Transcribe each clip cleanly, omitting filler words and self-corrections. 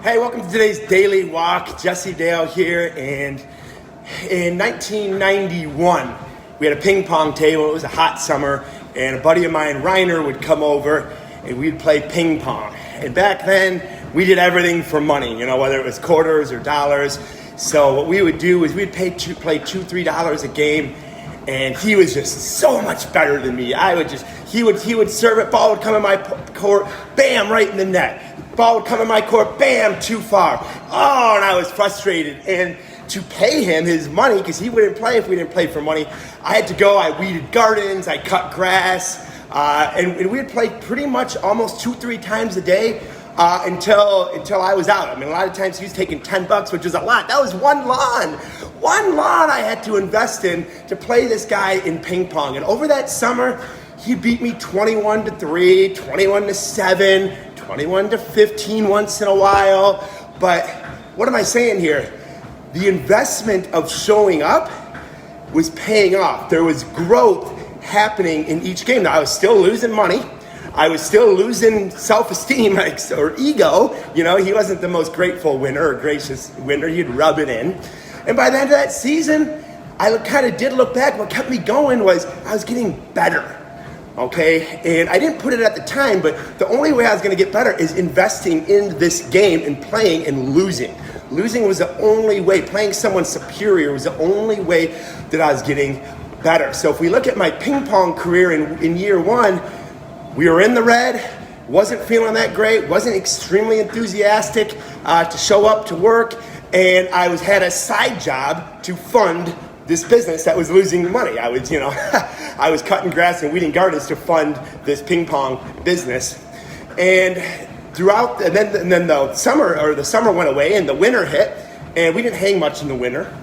Hey, welcome to today's Daily Walk. Jesse Dale here, and in 1991, we had a ping pong table. It was a hot summer, and a buddy of mine, Reiner, would come over, and we'd play ping pong. And back then, we did everything for money, whether it was quarters or dollars. So what we would do is we'd play $2, $3 a game, and he was just so much better than me. He would serve it, ball would come in my court, bam, right in the net. Ball would come in my court, bam, too far. Oh, and I was frustrated. And to pay him his money, because he wouldn't play if we didn't play for money, I had to go, I weeded gardens, I cut grass, and we'd play pretty much almost 2-3 times a day until I was out. I mean, a lot of times he was taking $10, which was a lot. That was one lawn I had to invest in to play this guy in ping pong. And over that summer, he beat me 21-3, 21-7, 21-15 once in a while. But what am I saying here? The investment of showing up was paying off. There was growth happening in each game. Now, I was still losing money. I was still losing self-esteem or ego. He wasn't the most grateful winner or gracious winner. He'd rub it in. And by the end of that season, I kind of did look back. What kept me going was I was getting better. Okay, and I didn't put it at the time, but the only way I was going to get better is investing in this game and playing and losing. Losing was the only way. Playing someone superior was the only way that I was getting better. So if we look at my ping pong career in year one, we were in the red, wasn't feeling that great, wasn't extremely enthusiastic to show up to work, and I had a side job to fund this business that was losing money. I was, I was cutting grass and weeding gardens to fund this ping pong business. And then the summer went away and the winter hit, and we didn't hang much in the winter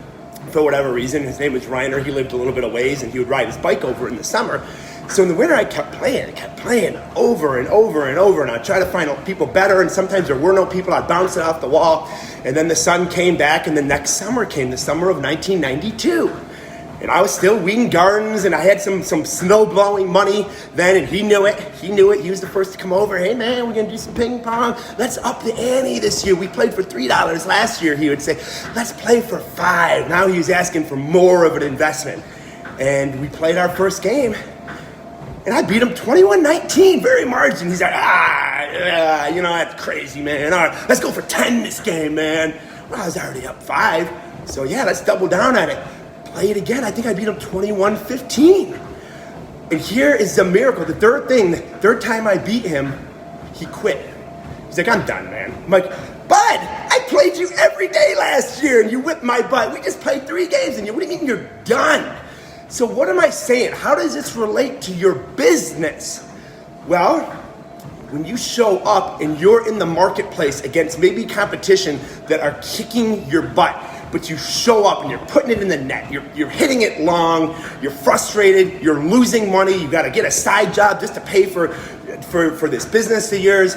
for whatever reason. His name was Reiner. He lived a little bit of ways, and he would ride his bike over in the summer. So in the winter, I kept playing over and over and over, and I'd try to find people better, and sometimes there were no people. I'd bounce it off the wall, and then the sun came back, and the next summer came, the summer of 1992. And I was still weeding gardens, and I had some snow blowing money then, and he knew it. He was the first to come over. Hey man, we're gonna do some ping pong. Let's up the ante this year. We played for $3 last year. He would say, let's play for $5. Now he was asking for more of an investment. And we played our first game, and I beat him 21-19, very margin. He's like, that's crazy, man. All right, let's go for 10 this game, man. Well, I was already up 5, so yeah, let's double down on it. Play it again. I think I beat him 21-15. And here is the miracle. The third time I beat him, he quit. He's like, I'm done, man. I'm like, bud, I played you every day last year, and you whipped my butt. We just played 3 games, and what do you mean you're done? So what am I saying? How does this relate to your business? Well, when you show up and you're in the marketplace against maybe competition that are kicking your butt, but you show up and you're putting it in the net, you're hitting it long, you're frustrated, you're losing money, you got to get a side job just to pay for this business of yours,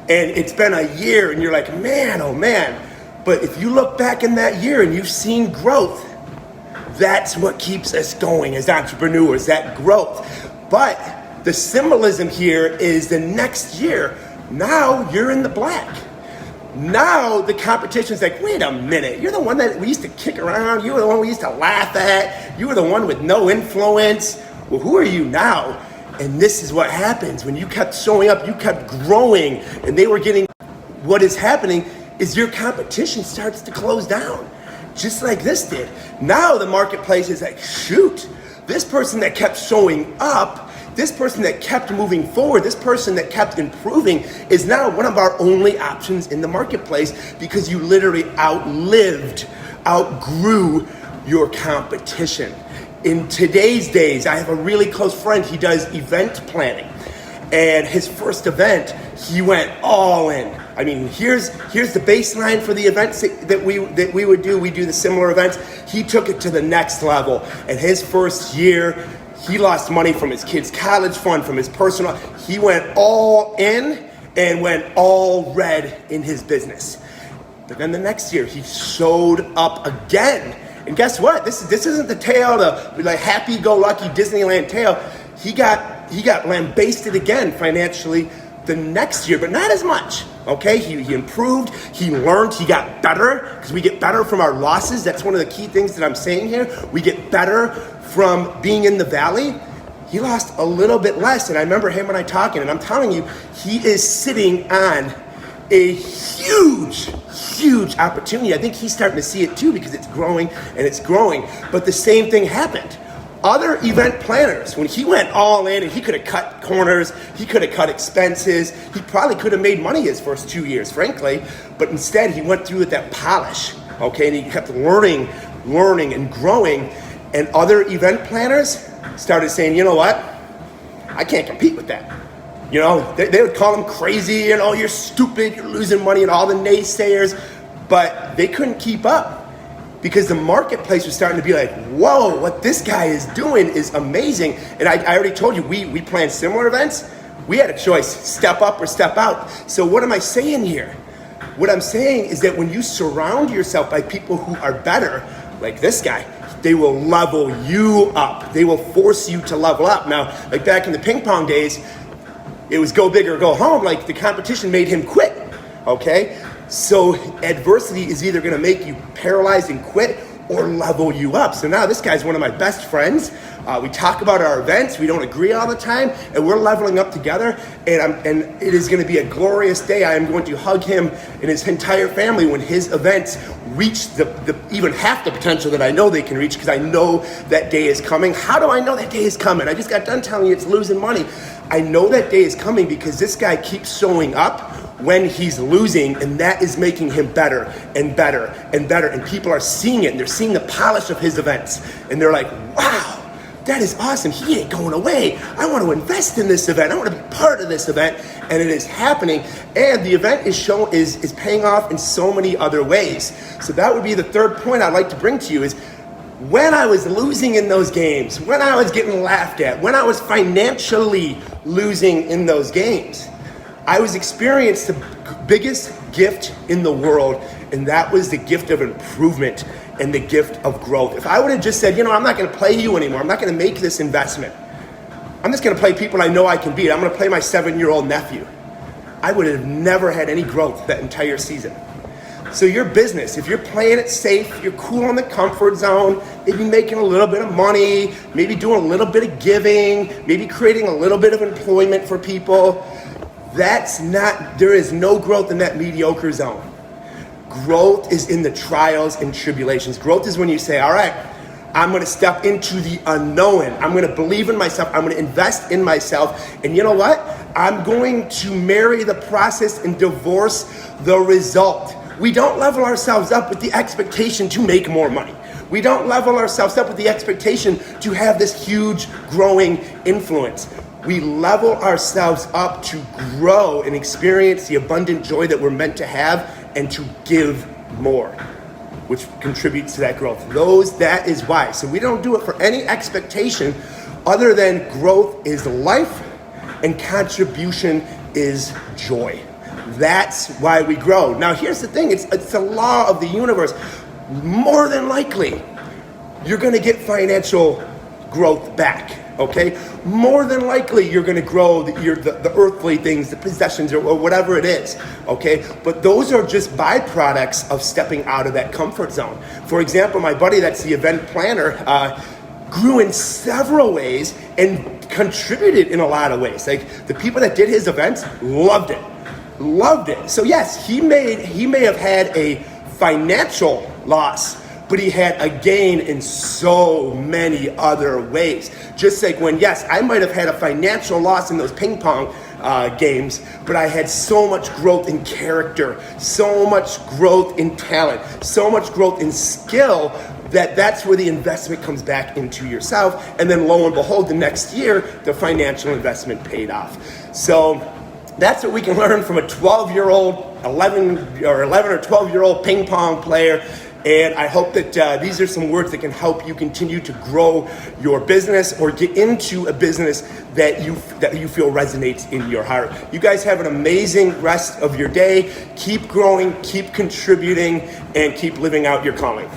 and it's been a year, and you're like, man, oh man. But if you look back in that year and you've seen growth, that's what keeps us going as entrepreneurs, that growth. But the symbolism here is the next year, now you're in the black. Now the competition's like, wait a minute, you're the one that we used to kick around, you were the one we used to laugh at, you were the one with no influence. Well, who are you now? And this is what happens. When you kept showing up, you kept growing, and they were getting, what is happening is your competition starts to close down. Just like this did. Now the marketplace is like, shoot, this person that kept showing up, this person that kept moving forward, this person that kept improving is now one of our only options in the marketplace, because you literally outgrew your competition. In today's days, I have a really close friend, he does event planning. And his first event, he went all in. I mean, here's the baseline for the events that we would do. We do the similar events. He took it to the next level. And his first year, he lost money from his kids' college fund, from his personal. He went all in and went all red in his business. But then the next year, he showed up again. And guess what? This isn't the tale, the like happy-go-lucky Disneyland tale. He got lambasted again financially the next year, but not as much, okay? He improved, he learned, he got better, because we get better from our losses. That's one of the key things that I'm saying here. We get better from being in the valley. He lost a little bit less, and I remember him and I talking, and I'm telling you, he is sitting on a huge opportunity. I think he's starting to see it too, because it's growing and it's growing. But the same thing happened. Other event planners, when he went all in and he could have cut corners, he could have cut expenses, he probably could have made money his first 2 years, frankly, but instead he went through with that polish, okay, and he kept learning and growing, and other event planners started saying, you know what, I can't compete with that. You know, they would call him crazy, you know, you're stupid, you're losing money, and all the naysayers, but they couldn't keep up. Because the marketplace was starting to be like, whoa, what this guy is doing is amazing. And I already told you, we planned similar events. We had a choice, step up or step out. So what am I saying here? What I'm saying is that when you surround yourself by people who are better, like this guy, they will level you up. They will force you to level up. Now, like back in the ping pong days, it was go big or go home. Like the competition made him quit, okay? So adversity is either going to make you paralyzed and quit or level you up. So now this guy's one of my best friends. We talk about our events. We don't agree all the time, and we're leveling up together. And it is going to be a glorious day. I am going to hug him and his entire family when his events reach the even half the potential that I know they can reach, because I know that day is coming. How do I know that day is coming? I just got done telling you it's losing money. I know that day is coming because this guy keeps showing up when he's losing, and that is making him better and better and better. And people are seeing it, and they're seeing the polish of his events. And they're like, wow, that is awesome. He ain't going away. I want to invest in this event. I want to be part of this event. And it is happening. And the event is paying off in so many other ways. So that would be the third point I'd like to bring to you is, when I was losing in those games, when I was getting laughed at, when I was financially losing in those games, I was experienced the biggest gift in the world, and that was the gift of improvement and the gift of growth. If I would have just said, you know, I'm not going to play you anymore, I'm not going to make this investment, I'm just going to play people I know I can beat, I'm going to play my 7-year-old nephew, I would have never had any growth that entire season. So your business, if you're playing it safe, you're cool in the comfort zone, maybe making a little bit of money, maybe doing a little bit of giving, maybe creating a little bit of employment for people, there is no growth in that mediocre zone. Growth is in the trials and tribulations. Growth is when you say, all right, I'm going to step into the unknown. I'm going to believe in myself. I'm going to invest in myself. And you know what? I'm going to marry the process and divorce the result. We don't level ourselves up with the expectation to make more money. We don't level ourselves up with the expectation to have this huge growing influence. We level ourselves up to grow and experience the abundant joy that we're meant to have and to give more, which contributes to that growth. That is why. So we don't do it for any expectation other than growth is life and contribution is joy. That's why we grow. Now here's the thing, it's the law of the universe. More than likely, you're going to get financial growth back. Okay, more than likely you're going to grow the earthly things, the possessions, or whatever it is. Okay, but those are just byproducts of stepping out of that comfort zone. For example, my buddy that's the event planner grew in several ways and contributed in a lot of ways. Like the people that did his events loved it. So yes, he may have had a financial loss, but he had a gain in so many other ways. Just like when, yes, I might have had a financial loss in those ping pong games, but I had so much growth in character, so much growth in talent, so much growth in skill that's where the investment comes back into yourself. And then lo and behold, the next year, the financial investment paid off. So that's what we can learn from a 12-year-old, 11 or 12-year-old ping pong player. And I hope that these are some words that can help you continue to grow your business or get into a business that you feel resonates in your heart. You guys have an amazing rest of your day. Keep growing, keep contributing, and keep living out your calling.